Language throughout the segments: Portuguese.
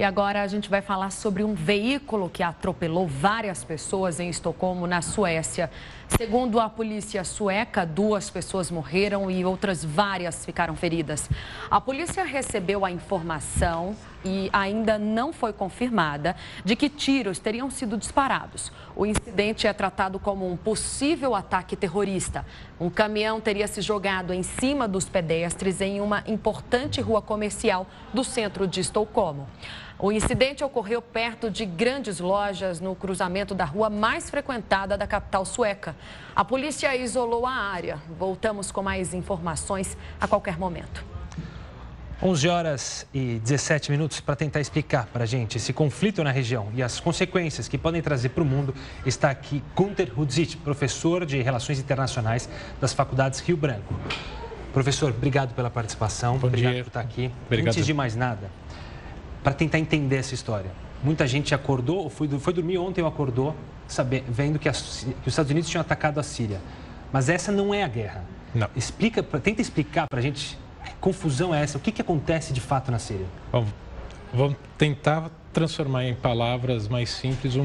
E agora a gente vai falar sobre um veículo que atropelou várias pessoas em Estocolmo, na Suécia. Segundo a polícia sueca, 2 pessoas morreram e outras várias ficaram feridas. A polícia recebeu a informação e ainda não foi confirmada de que tiros teriam sido disparados. O incidente é tratado como um possível ataque terrorista. Um caminhão teria se jogado em cima dos pedestres em uma importante rua comercial do centro de Estocolmo. O incidente ocorreu perto de grandes lojas no cruzamento da rua mais frequentada da capital sueca. A polícia isolou a área. Voltamos com mais informações a qualquer momento. 11 horas e 17 minutos para tentar explicar para a gente esse conflito na região e as consequências que podem trazer para o mundo. Está aqui Gunter Hudzit, professor de Relações Internacionais das Faculdades Rio Branco. Professor, obrigado pela participação. Obrigado por estar aqui. Obrigado. Antes de mais nada, para tentar entender essa história. Muita gente acordou, foi dormir ontem ou acordou, vendo que os Estados Unidos tinham atacado a Síria. Mas essa não é a guerra. Não. Tenta explicar para a gente que confusão é essa, o que acontece de fato na Síria. Vamos tentar transformar em palavras mais simples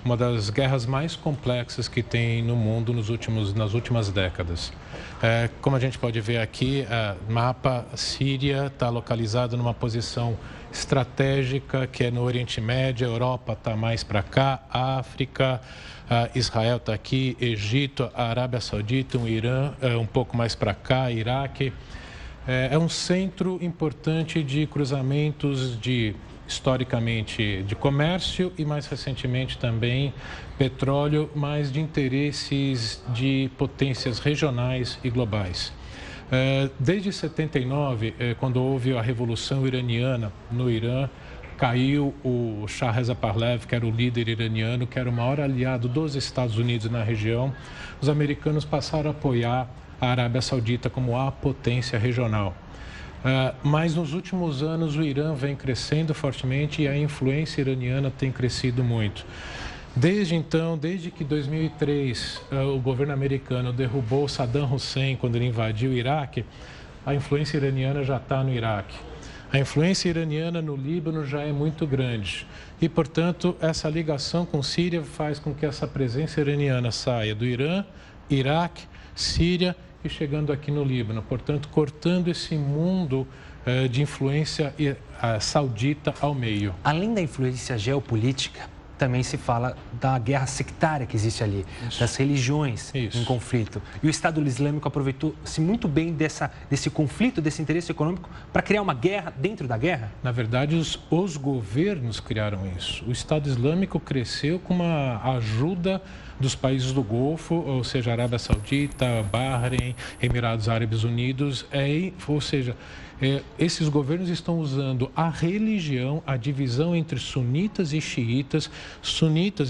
uma das guerras mais complexas que tem no mundo nas últimas décadas. Como a gente pode ver aqui, o mapa, a Síria está localizada numa posição estratégica, que é no Oriente Médio, a Europa está mais para cá, a África, Israel está aqui, Egito, a Arábia Saudita, o Irã um pouco mais para cá, Iraque. É um centro importante de cruzamentos historicamente de comércio e mais recentemente também petróleo, mas de interesses de potências regionais e globais. Desde 79, quando houve a Revolução Iraniana no Irã, caiu o Shah Reza Pahlavi, que era o líder iraniano, que era o maior aliado dos Estados Unidos na região. Os americanos passaram a apoiar a Arábia Saudita como a potência regional. Mas nos últimos anos o Irã vem crescendo fortemente e a influência iraniana tem crescido muito. Desde então, desde que em 2003 o governo americano derrubou Saddam Hussein quando ele invadiu o Iraque, a influência iraniana já está no Iraque. A influência iraniana no Líbano já é muito grande e, portanto, essa ligação com Síria faz com que essa presença iraniana saia do Irã, Iraque, Síria e chegando aqui no Líbano, portanto, cortando esse mundo de influência saudita ao meio. Além da influência geopolítica, também se fala da guerra sectária que existe ali, das religiões em conflito. E o Estado Islâmico aproveitou-se muito bem desse conflito, desse interesse econômico, para criar uma guerra dentro da guerra? Na verdade, os governos criaram isso. O Estado Islâmico cresceu com uma ajuda dos países do Golfo, ou seja, Arábia Saudita, Bahrein, Emirados Árabes Unidos, ou seja, esses governos estão usando a religião, a divisão entre sunitas e xiitas,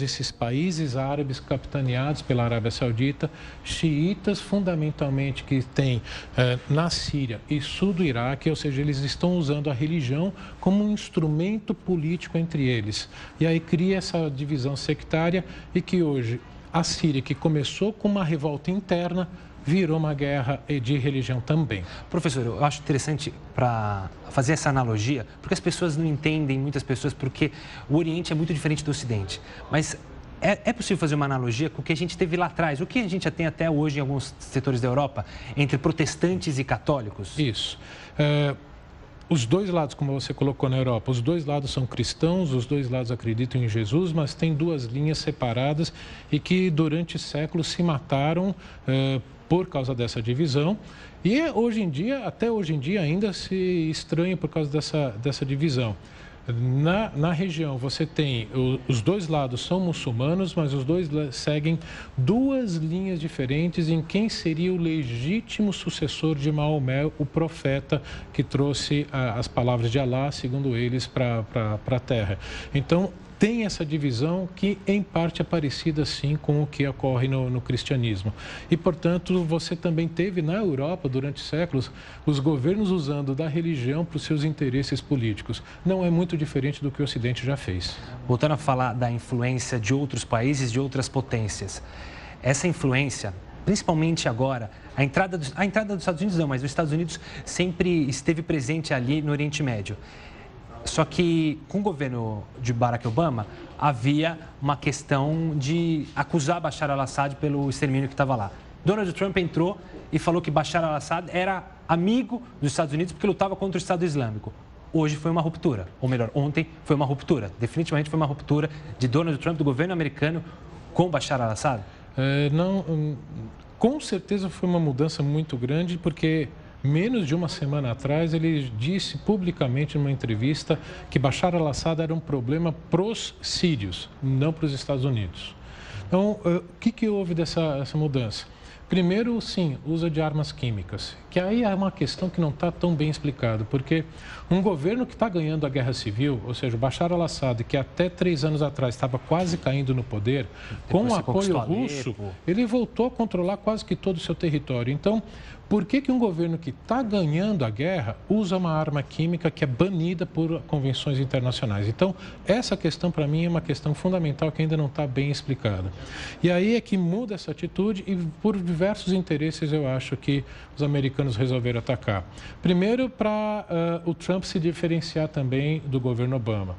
esses países árabes capitaneados pela Arábia Saudita, xiitas fundamentalmente que tem na Síria e sul do Iraque, ou seja, eles estão usando a religião como um instrumento político entre eles. E aí cria essa divisão sectária e que hoje a Síria, que começou com uma revolta interna, virou uma guerra de religião também. Professor, eu acho interessante para fazer essa analogia, porque as pessoas não entendem, muitas pessoas, porque o Oriente é muito diferente do Ocidente. Mas é possível fazer uma analogia com o que a gente teve lá atrás, o que a gente já tem até hoje em alguns setores da Europa, entre protestantes e católicos? Isso. Os dois lados, como você colocou na Europa, os dois lados são cristãos, os dois lados acreditam em Jesus, mas tem duas linhas separadas e que durante séculos se mataram por causa dessa divisão. E até hoje em dia ainda se estranha por causa dessa divisão. Na região você tem, os dois lados são muçulmanos, mas os dois seguem duas linhas diferentes em quem seria o legítimo sucessor de Maomé, o profeta que trouxe as palavras de Alá, segundo eles, para a terra. Então, tem essa divisão que, em parte, é parecida, sim, com o que ocorre no cristianismo. E, portanto, você também teve, na Europa, durante séculos, os governos usando da religião para os seus interesses políticos. Não é muito diferente do que o Ocidente já fez. Voltando a falar da influência de outros países, de outras potências. Essa influência, principalmente agora, a entrada dos Estados Unidos não, mas os Estados Unidos sempre esteve presente ali no Oriente Médio. Só que com o governo de Barack Obama, havia uma questão de acusar Bashar al-Assad pelo extermínio que estava lá. Donald Trump entrou e falou que Bashar al-Assad era amigo dos Estados Unidos porque lutava contra o Estado Islâmico. Hoje foi uma ruptura, ou melhor, ontem foi uma ruptura. Definitivamente foi uma ruptura de Donald Trump, do governo americano, com Bashar al-Assad? Com certeza foi uma mudança muito grande, porque menos de uma semana atrás ele disse publicamente numa entrevista que Bashar al-Assad era um problema para os sírios, não para os Estados Unidos. Então, o que houve dessa mudança? Primeiro, sim, uso de armas químicas, que aí é uma questão que não está tão bem explicada, porque um governo que está ganhando a guerra civil, ou seja, o Bashar al-Assad, que até 3 anos atrás estava quase caindo no poder, com o apoio russo, ele voltou a controlar quase que todo o seu território. Então, por que um governo que está ganhando a guerra usa uma arma química que é banida por convenções internacionais? Então, essa questão, para mim, é uma questão fundamental que ainda não está bem explicada. E aí é que muda essa atitude e, por diversos interesses, eu acho que os americanos resolveram atacar. Primeiro, para o Trump se diferenciar também do governo Obama.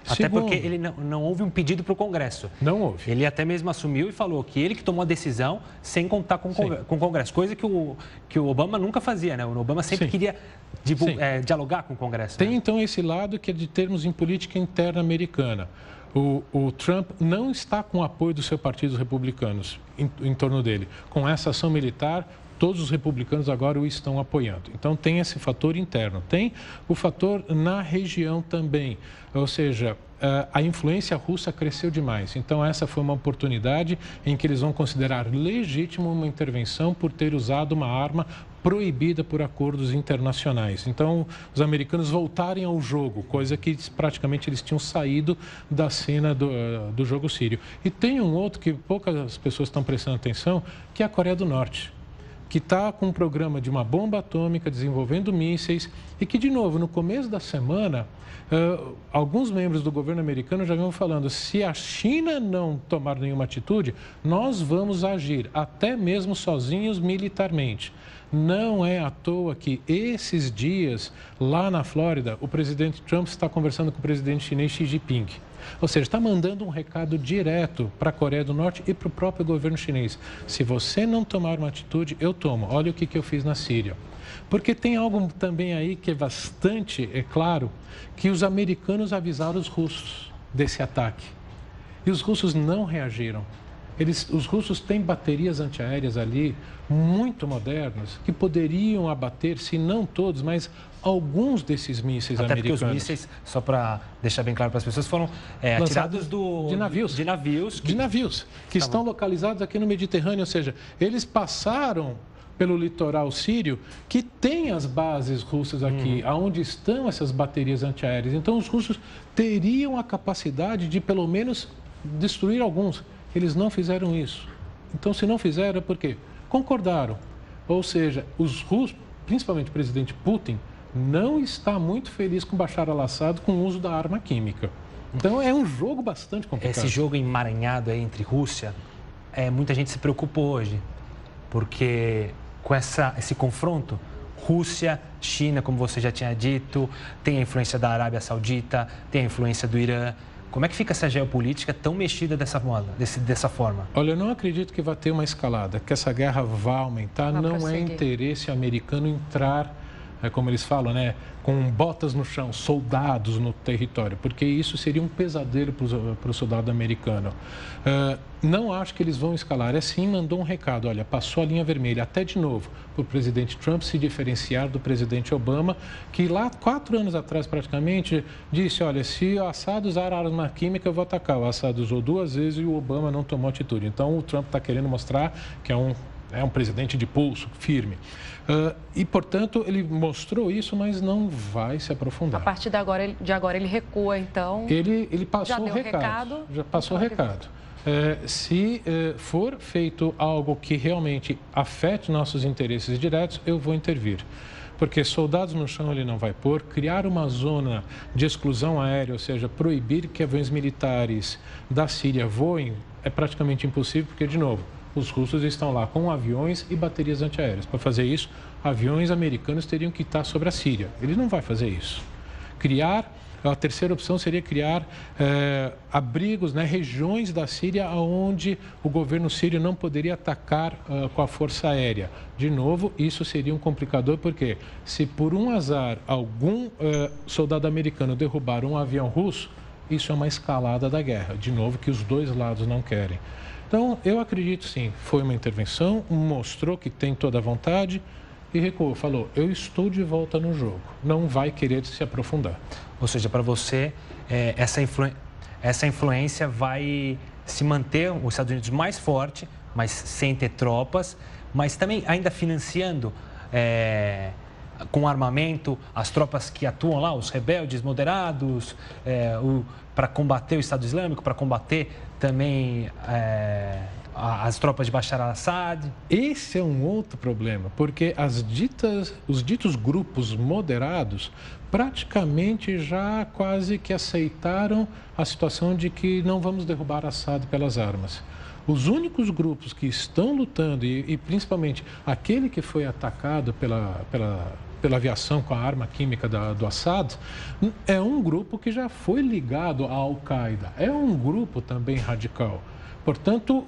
Até porque ele não houve um pedido para o Congresso. Não houve. Ele até mesmo assumiu e falou que ele que tomou a decisão sem contar com o Congresso. Coisa que o Obama nunca fazia, né? O Obama sempre queria dialogar com o Congresso. Tem, então, esse lado que é de termos em política interna americana. O Trump não está com o apoio do seu partido, os republicanos, em torno dele. Com essa ação militar, todos os republicanos agora o estão apoiando. Então, tem esse fator interno. Tem o fator na região também. Ou seja, a influência russa cresceu demais. Então, essa foi uma oportunidade em que eles vão considerar legítimo uma intervenção por ter usado uma arma proibida por acordos internacionais. Então, os americanos voltarem ao jogo, coisa que praticamente eles tinham saído da cena do jogo sírio. E tem um outro que poucas pessoas estão prestando atenção, que é a Coreia do Norte, que está com um programa de uma bomba atômica, desenvolvendo mísseis, e que, de novo, no começo da semana, alguns membros do governo americano já vinham falando, se a China não tomar nenhuma atitude, nós vamos agir, até mesmo sozinhos militarmente. Não é à toa que esses dias, lá na Flórida, o presidente Trump está conversando com o presidente chinês Xi Jinping. Ou seja, está mandando um recado direto para a Coreia do Norte e para o próprio governo chinês. Se você não tomar uma atitude, eu tomo. Olha o que eu fiz na Síria. Porque tem algo também aí que é bastante claro, que os americanos avisaram os russos desse ataque. E os russos não reagiram. Os russos têm baterias antiaéreas ali muito modernas que poderiam abater, se não todos, mas alguns desses mísseis americanos. Até porque os mísseis, só para deixar bem claro para as pessoas, foram atirados de navios. De navios que estão localizados aqui no Mediterrâneo, ou seja, eles passaram pelo litoral sírio, que tem as bases russas aqui, aonde estão essas baterias antiaéreas. Então, os russos teriam a capacidade de, pelo menos, destruir alguns. Eles não fizeram isso. Então, se não fizeram, é porque concordaram. Ou seja, os russos, principalmente o presidente Putin, não está muito feliz com Bashar al-Assad com o uso da arma química. Então, é um jogo bastante complicado. Esse jogo emaranhado aí entre Rússia, muita gente se preocupou hoje, porque com esse confronto, Rússia, China, como você já tinha dito, tem a influência da Arábia Saudita, tem a influência do Irã. Como é que fica essa geopolítica tão mexida dessa forma? Olha, eu não acredito que vai ter uma escalada, que essa guerra vá aumentar. Não é interesse americano entrar, como eles falam, né, com botas no chão, soldados no território, porque isso seria um pesadelo para o soldado americano. Não acho que eles vão escalar. Sim, mandou um recado, olha, passou a linha vermelha, até de novo, para o presidente Trump se diferenciar do presidente Obama, que lá 4 anos atrás praticamente disse, olha, se o Assad usar arma química, eu vou atacar. O Assad usou 2 vezes e o Obama não tomou atitude. Então, o Trump está querendo mostrar que é um presidente de pulso, firme. E, portanto, ele mostrou isso, mas não vai se aprofundar. A partir de agora ele recua, então... Ele passou o recado. Já passou o recado. Se for feito algo que realmente afete nossos interesses diretos, eu vou intervir. Porque soldados no chão ele não vai pôr, criar uma zona de exclusão aérea, ou seja, proibir que aviões militares da Síria voem, é praticamente impossível, porque, de novo, os russos estão lá com aviões e baterias antiaéreas. Para fazer isso, aviões americanos teriam que estar sobre a Síria. Ele não vai fazer isso. Criar A terceira opção seria criar abrigos, né, regiões da Síria onde o governo sírio não poderia atacar com a força aérea. De novo, isso seria um complicador, porque se por um azar algum soldado americano derrubar um avião russo, isso é uma escalada da guerra, de novo, que os dois lados não querem. Então, eu acredito sim, foi uma intervenção, mostrou que tem toda a vontade e recuou, falou, eu estou de volta no jogo, não vai querer se aprofundar. Ou seja, para você, essa influência vai se manter, os Estados Unidos mais forte, mas sem ter tropas, mas também ainda financiando com armamento as tropas que atuam lá, os rebeldes moderados, para combater o Estado Islâmico, para combater também as tropas de Bashar al-Assad. Esse é um outro problema, porque os ditos grupos moderados praticamente já quase que aceitaram a situação de que não vamos derrubar Assad pelas armas. Os únicos grupos que estão lutando, e principalmente aquele que foi atacado pela aviação com a arma química do Assad, é um grupo que já foi ligado à Al-Qaeda, é um grupo também radical. Portanto,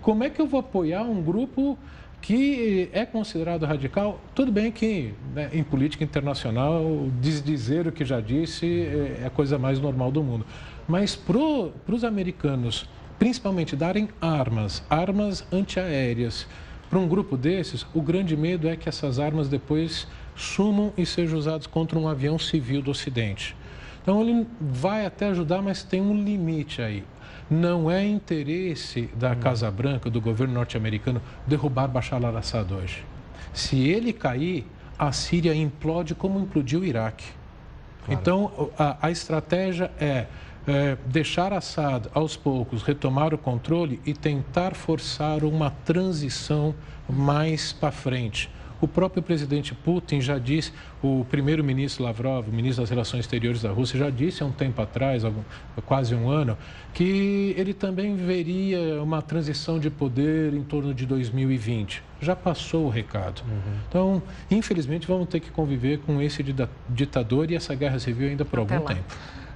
como é que eu vou apoiar um grupo que é considerado radical? Tudo bem que, né, em política internacional, dizer o que já disse é a coisa mais normal do mundo. Mas para os americanos, principalmente darem armas antiaéreas para um grupo desses, o grande medo é que essas armas depois sumam e sejam usadas contra um avião civil do Ocidente. Então, ele vai até ajudar, mas tem um limite aí. Não é interesse da Casa Branca, do governo norte-americano, derrubar Bashar al-Assad hoje. Se ele cair, a Síria implode como implodiu o Iraque. Claro. Então, a estratégia é deixar Assad, aos poucos, retomar o controle e tentar forçar uma transição mais para frente. O próprio presidente Putin já disse, o primeiro-ministro Lavrov, o ministro das Relações Exteriores da Rússia, já disse há um tempo atrás, quase um ano, que ele também veria uma transição de poder em torno de 2020. Já passou o recado. Então, infelizmente, vamos ter que conviver com esse ditador e essa guerra civil ainda por algum tempo.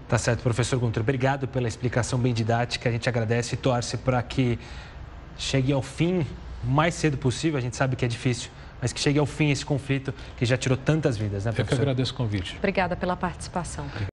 Tá certo, professor Gunter. Obrigado pela explicação bem didática. A gente agradece e torce para que chegue ao fim o mais cedo possível. A gente sabe que é difícil, mas que chegue ao fim esse conflito que já tirou tantas vidas, né, professor? Eu que agradeço o convite. Obrigada pela participação.